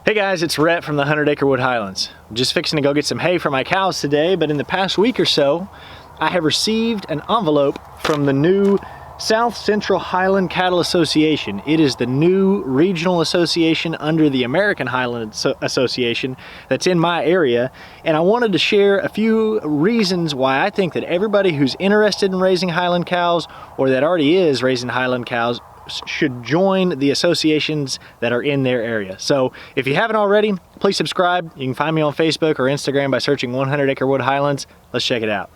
Hey guys, it's Rhett from the Acre Wood Highlands. I'm just fixing to go get some hay for my cows today, but in the past week or so, I have received an envelope from the new South Central Highland Cattle Association. It is the new regional association under the American Highland Association that's in my area, and I wanted to share a few reasons why I think that everybody who's interested in raising Highland cows or that already is raising Highland cows should join the associations that are in their area. So if you haven't already, please subscribe. You can find me on Facebook or Instagram by searching 100 Acre Wood Highlands. Let's check it out.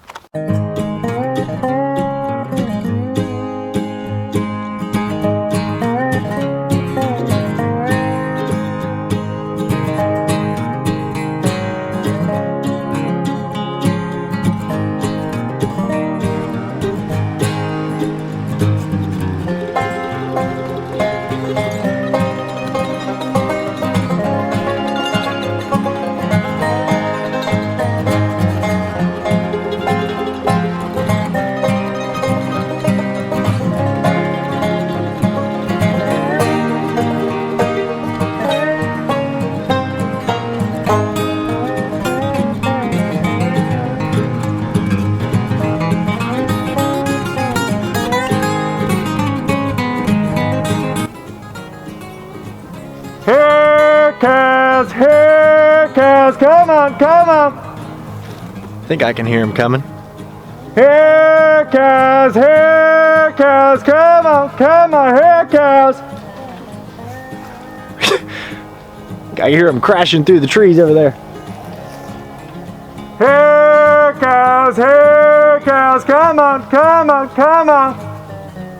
Here cows, come on, come on. I think I can hear him coming. Here cows, come on, here cows. I hear him crashing through the trees over there. Here cows, come on, come on, come on.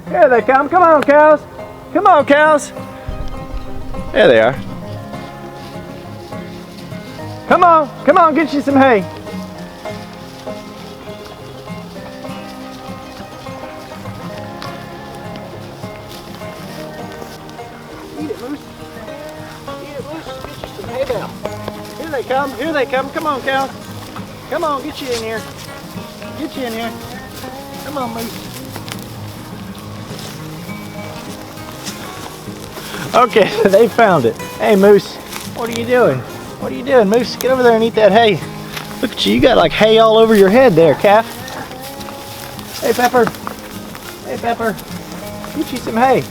Here they come on cows. Come on cows. There they are. Come on, get you some hay. Eat it, Moose. Eat it, Moose. Get you some hay now. Here they come. Come on, cows. Come on, get you in here. Get you in here. Come on, Moose. Okay, they found it. Hey, Moose, what are you doing? What are you doing, Moose? Get over there and eat that hay. Look at you, you got like hay all over your head there, calf. Hey, Pepper. Hey, Pepper. Get you some hay.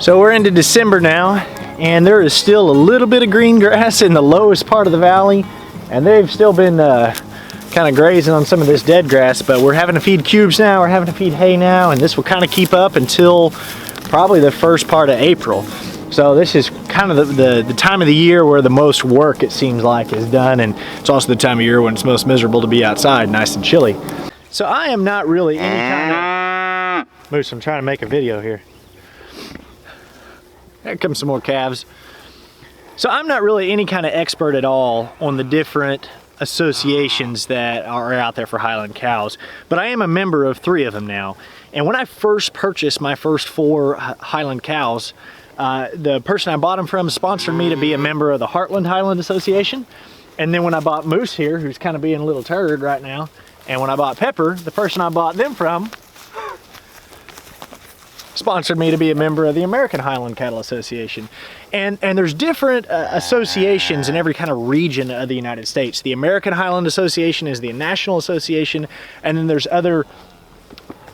So we're into December now, and there is still a little bit of green grass in the lowest part of the valley, and they've still been kind of grazing on some of this dead grass, but we're having to feed cubes now, we're having to feed hay now, and this will kind of keep up until probably the first part of April. So this is kind of the time of the year where the most work, it seems like, is done, and it's also the time of year when it's most miserable to be outside, nice and chilly. So I am not really any kind of... Moose, I'm trying to make a video here. Here comes some more calves. So I'm not really any kind of expert at all on the different associations that are out there for Highland cows, but I am a member of 3 of them now. And when I first purchased my first 4 Highland cows, the person I bought them from sponsored me to be a member of the Heartland Highland Association. And then when I bought Moose here, who's kind of being a little turd right now, and when I bought Pepper, the person I bought them from sponsored me to be a member of the American Highland Cattle Association. And there's different associations in every kind of region of the United States. The American Highland Association is the national association, and then there's other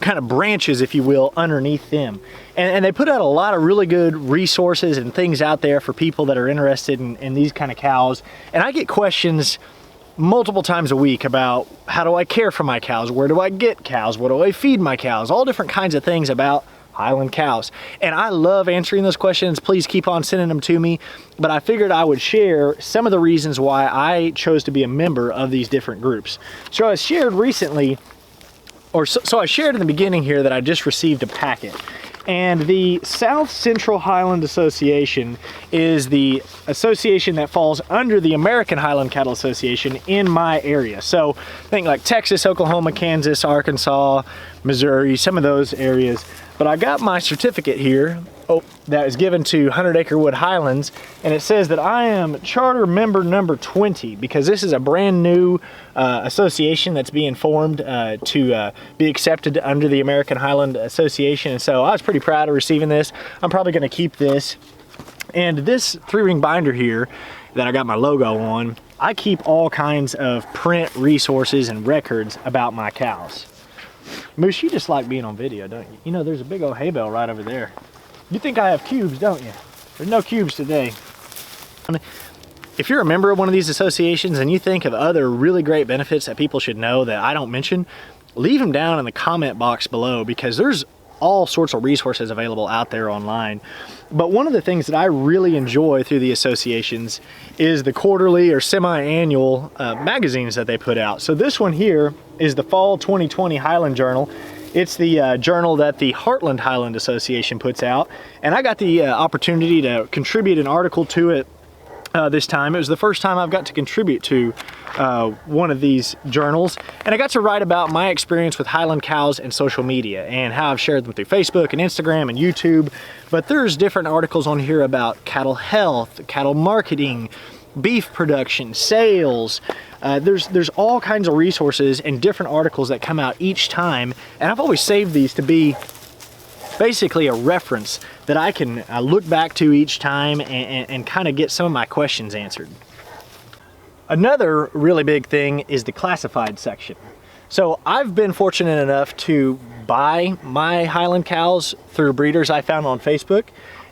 kind of branches, if you will, underneath them. And they put out a lot of really good resources and things out there for people that are interested in these kind of cows. And I get questions multiple times a week about how do I care for my cows? Where do I get cows? What do I feed my cows? All different kinds of things about Highland cows. And I love answering those questions. Please keep on sending them to me. But I figured I would share some of the reasons why I chose to be a member of these different groups. So I shared recently, so I shared in the beginning here that I just received a packet. And the South Central Highland Association is the association that falls under the American Highland Cattle Association in my area. So think like Texas, Oklahoma, Kansas, Arkansas, Missouri, some of those areas. But I got my certificate here that is given to Acre Wood Highlands, and it says that I am charter member number 20 because this is a brand new association that's being formed to be accepted under the American Highland Association. And so I was pretty proud of receiving this. I'm probably going to keep this. And this 3-ring binder here that I got my logo on, I keep all kinds of print resources and records about my cows. Moose, you just like being on video, don't you? You know, there's a big old hay bale right over there. You think I have cubes, don't you? There's no cubes today. If you're a member of one of these associations and you think of other really great benefits that people should know that I don't mention, leave them down in the comment box below, because there's all sorts of resources available out there online. But one of the things that I really enjoy through the associations is the quarterly or semi-annual magazines that they put out. So this one here is the Fall 2020 Highland Journal. It's the journal that the Heartland Highland Association puts out, and I got the opportunity to contribute an article to it this time. It was the first time I've got to contribute to one of these journals, and I got to write about my experience with Highland cows and social media and how I've shared them through Facebook and Instagram and YouTube. But there's different articles on here about cattle health, cattle marketing, beef production, sales. There's all kinds of resources and different articles that come out each time, and I've always saved these to be basically a reference that I can look back to each time and kind of get some of my questions answered. Another really big thing is the classified section. So I've been fortunate enough to buy my Highland cows through breeders I found on Facebook,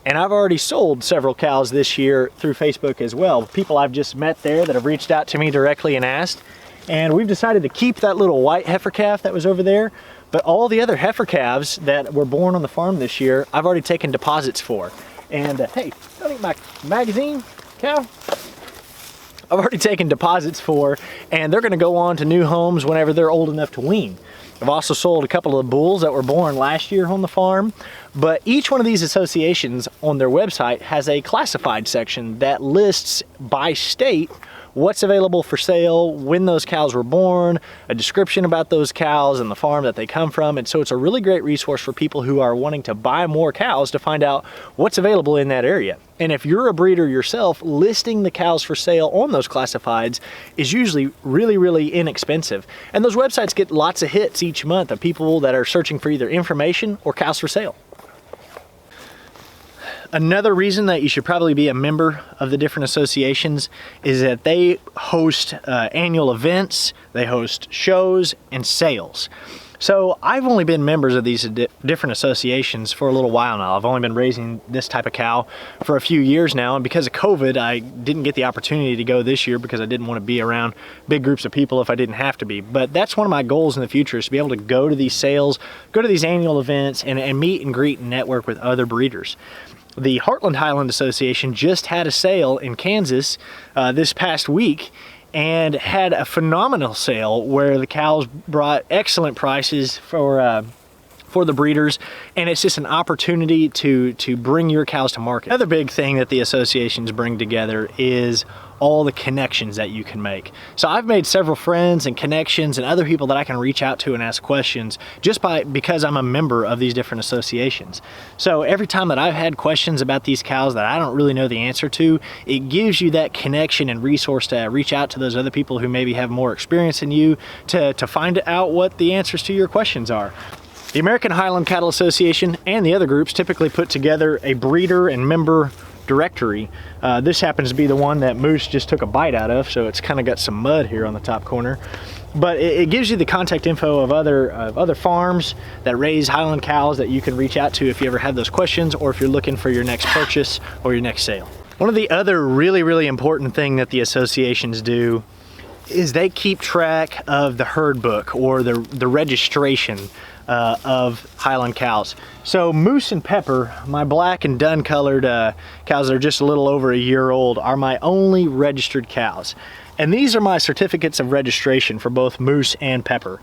and I've already sold several cows this year through Facebook as well. People I've just met there that have reached out to me directly and asked. And we've decided to keep that little white heifer calf that was over there, but all the other heifer calves that were born on the farm this year, I've already taken deposits for. And hey, don't eat my magazine, cow. I've already taken deposits for, and they're gonna go on to new homes whenever they're old enough to wean. I've also sold a couple of bulls that were born last year on the farm, but each one of these associations on their website has a classified section that lists by state what's available for sale, when those cows were born, a description about those cows and the farm that they come from. And so it's a really great resource for people who are wanting to buy more cows to find out what's available in that area. And if you're a breeder yourself, listing the cows for sale on those classifieds is usually really, really inexpensive. And those websites get lots of hits each month of people that are searching for either information or cows for sale. Another reason that you should probably be a member of the different associations is that they host annual events, they host shows and sales. So I've only been members of these different associations for a little while now. I've only been raising this type of cow for a few years now, and because of COVID, I didn't get the opportunity to go this year because I didn't want to be around big groups of people if I didn't have to be. But that's one of my goals in the future, is to be able to go to these sales, go to these annual events, and meet and greet and network with other breeders. The Heartland Highland Association just had a sale in Kansas this past week, and had a phenomenal sale where the cows brought excellent prices for the breeders, and it's just an opportunity to bring your cows to market. Another big thing that the associations bring together is all the connections that you can make. So I've made several friends and connections and other people that I can reach out to and ask questions just because I'm a member of these different associations. So every time that I've had questions about these cows that I don't really know the answer to, it gives you that connection and resource to reach out to those other people who maybe have more experience than you to find out what the answers to your questions are. The American Highland Cattle Association and the other groups typically put together a breeder and member directory. This happens to be the one that Moose just took a bite out of, so it's kind of got some mud here on the top corner. But it gives you the contact info of other farms that raise Highland cows that you can reach out to if you ever have those questions, or if you're looking for your next purchase or your next sale. One of the other really, really important thing that the associations do is they keep track of the herd book, or the registration of Highland cows. So Moose and Pepper, my black and dun colored cows that are just a little over a year old, are my only registered cows. And these are my certificates of registration for both Moose and Pepper.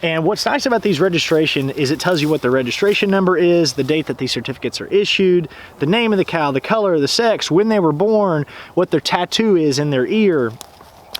And what's nice about these registration is it tells you what the registration number is, the date that these certificates are issued, the name of the cow, the color, the sex, when they were born, what their tattoo is in their ear,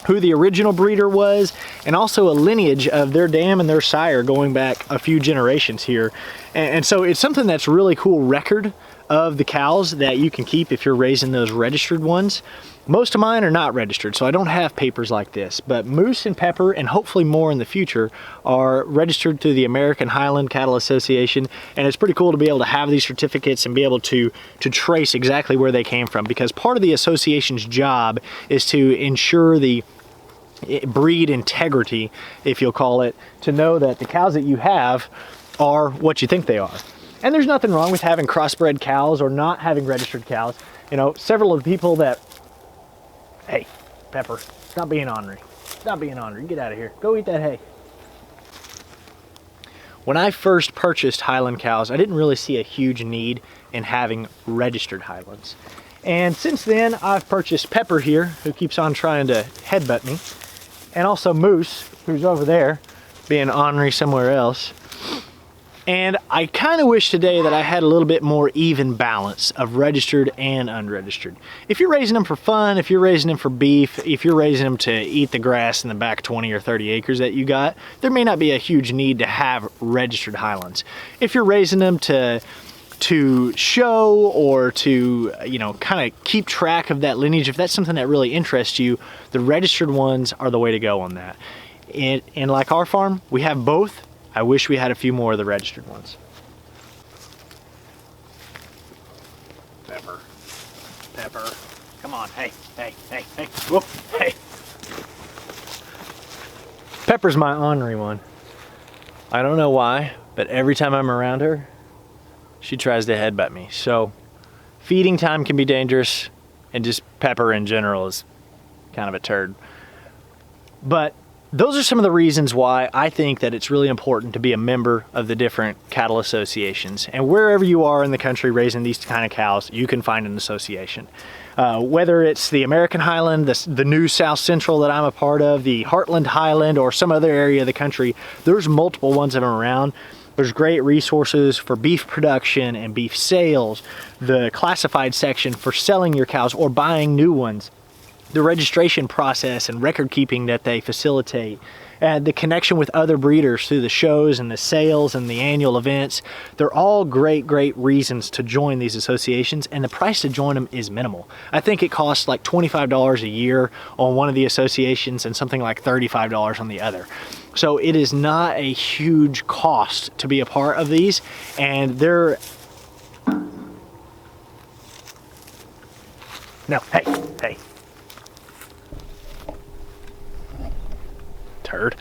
who the original breeder was, and also a lineage of their dam and their sire going back a few generations here. And so it's something that's really cool record of the cows that you can keep if you're raising those registered ones. Most of mine are not registered, so I don't have papers like this, but Moose and Pepper, and hopefully more in the future, are registered through the American Highland Cattle Association, and it's pretty cool to be able to have these certificates and be able to trace exactly where they came from, because part of the association's job is to ensure the breed integrity, if you'll call it, to know that the cows that you have are what you think they are. And there's nothing wrong with having crossbred cows or not having registered cows. You know, several of the people that, hey, Pepper, stop being ornery. Stop being ornery. Get out of here. Go eat that hay. When I first purchased Highland cows, I didn't really see a huge need in having registered Highlands. And since then, I've purchased Pepper here, who keeps on trying to headbutt me, and also Moose, who's over there, being ornery somewhere else. And I kind of wish today that I had a little bit more even balance of registered and unregistered. If you're raising them for fun, if you're raising them for beef, if you're raising them to eat the grass in the back 20 or 30 acres that you got, there may not be a huge need to have registered Highlands. If you're raising them to show or to, you know, kind of keep track of that lineage, if that's something that really interests you, the registered ones are the way to go on that. And like our farm, we have both. I wish we had a few more of the registered ones. Pepper, Pepper, come on, hey, hey, hey, hey, whoop, hey. Pepper's my ornery one. I don't know why, but every time I'm around her, she tries to headbutt me. So feeding time can be dangerous, and just Pepper in general is kind of a turd. But those are some of the reasons why I think that it's really important to be a member of the different cattle associations. And wherever you are in the country raising these kind of cows, you can find an association. Whether it's the American Highland, the new South Central that I'm a part of, the Heartland Highland, or some other area of the country, there's multiple ones of them around. There's great resources for beef production and beef sales, the classified section for selling your cows or buying new ones, the registration process and record keeping that they facilitate, and the connection with other breeders through the shows and the sales and the annual events. They're all great reasons to join these associations, and the price to join them is minimal. I think it costs like $25 a year on one of the associations and something like $35 on the other. So it is not a huge cost to be a part of these, and they're... No, hey, hey. Turd.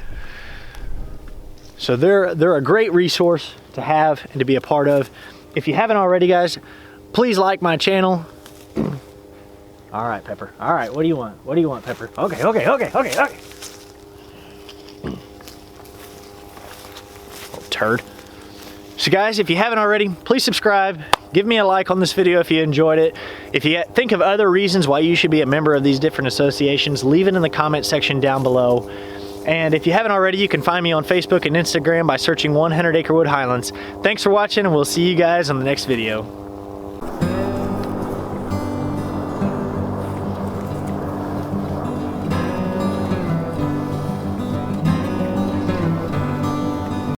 So they're a great resource to have and to be a part of. If you haven't already, guys, please like my channel. All right, Pepper. All right, what do you want? What do you want, Pepper? Okay. Little turd. So guys, if you haven't already, please subscribe. Give me a like on this video if you enjoyed it. If you think of other reasons why you should be a member of these different associations, leave it in the comment section down below. And if you haven't already, you can find me on Facebook and Instagram by searching 100 Acre Wood Highlands. Thanks for watching, and we'll see you guys on the next video.